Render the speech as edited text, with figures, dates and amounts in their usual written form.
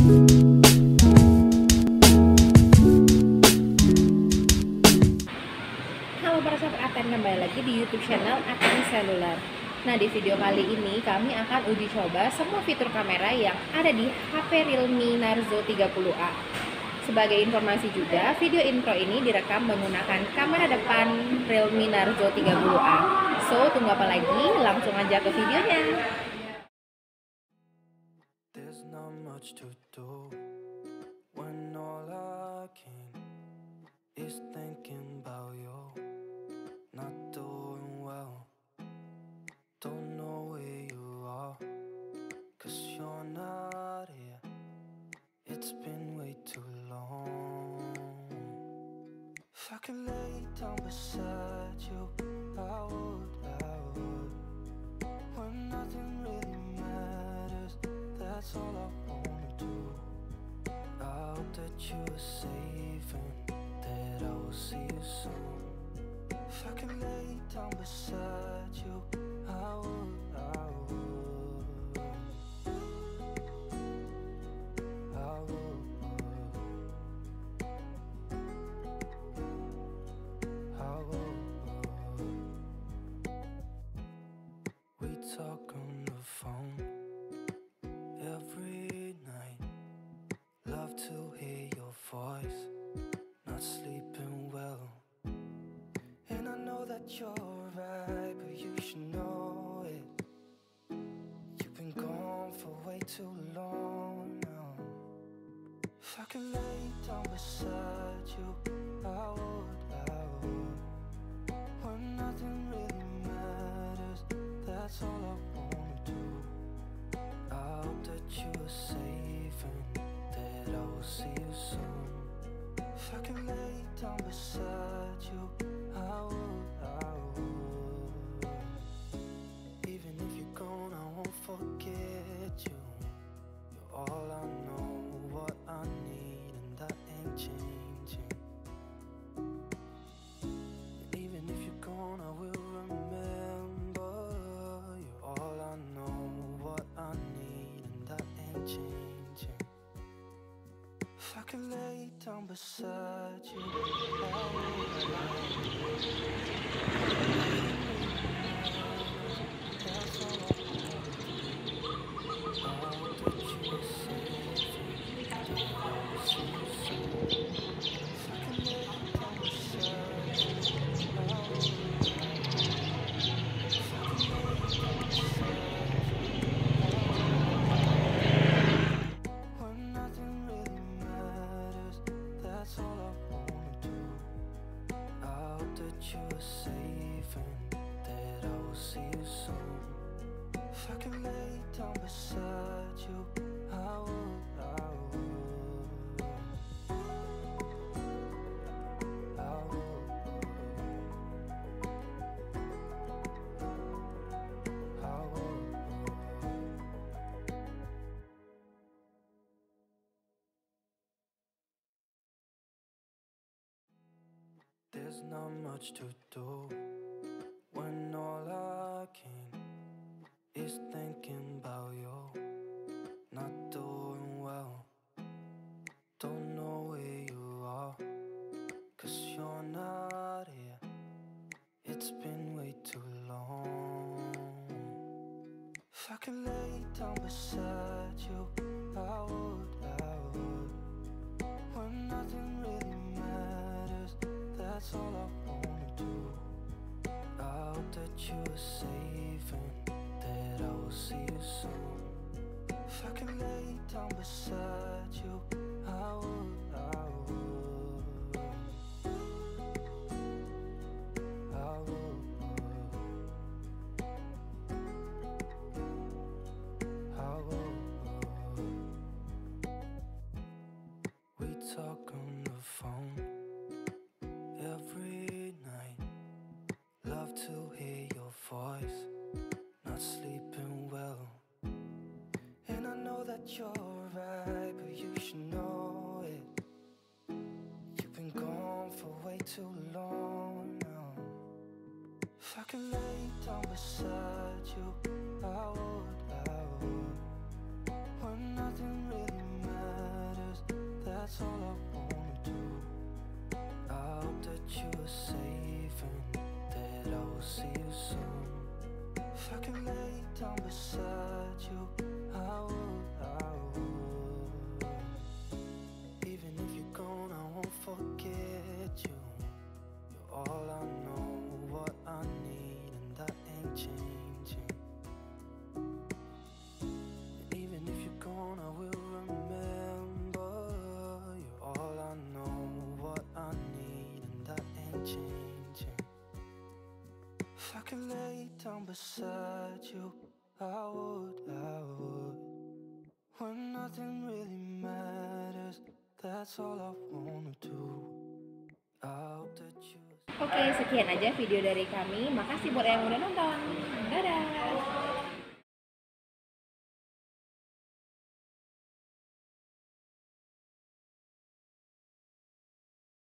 Halo para sahabat Aten, kembali lagi di YouTube channel AThens Cell. Nah, di video kali ini kami akan uji coba semua fitur kamera yang ada di HP Realme Narzo 30A. Sebagai informasi juga, video intro ini direkam menggunakan kamera depan Realme Narzo 30A. So, tunggu apa lagi? Langsung aja ke videonya. There's not much to do when all I can is thinking about you. Not doing well, don't know where you are, 'cause you're not here. It's been way too long. If I could lay down beside you, I would. When nothing really matters, that's all I wanna do. I hope that you are safe and that I will see you soon. If I could lay down beside you, I would. We talk on the phone every night. Love to hear your voice. Not sleeping well, and I know that you're right, but you should know it. You've been gone for way too long now. If I could lay down beside you, I would. When nothing really matters, that's all I wanna do. I hope that you are safe and that I will see you soon. If I can lay down beside you, I would. Even if you're gone, I won't forget you. You're all I know, what I need, and that ain't changing. And even if you're gone, I will remember. You're all I know, what I need, and that ain't changing. If I could lay down beside you, I would. That's all I want. I hope that you are safe and that I will see you soon. If I could lay down beside you, I would. If I could lay down beside you, I would. When nothing really matters, that's all I wanna do. I hope that you are safe and that I will see you soon. If I could lay down beside you, I would. I would. I would. There's not much to do when all I can is thinking about you. Not doing well, don't know where you are, 'cause you're not here. It's been way too long. If I could lay down beside you, I would. When nothing really matters, that's all I wanna do. I hope that you are safe and that I will see you soon. If I could lay down beside you, I would. I would. I would. We talk on the phone every night. Love to hear your voice. Not sleeping well, and I know that you're right, but you should know it. You've been gone for way too long now. If I could lay down beside you, I would. When nothing really matters, down beside you. I would. When nothing really matters, that's all I wanna do. I hope that you. Oke, sekian aja video dari kami. Makasih buat yang udah nonton. Dadah.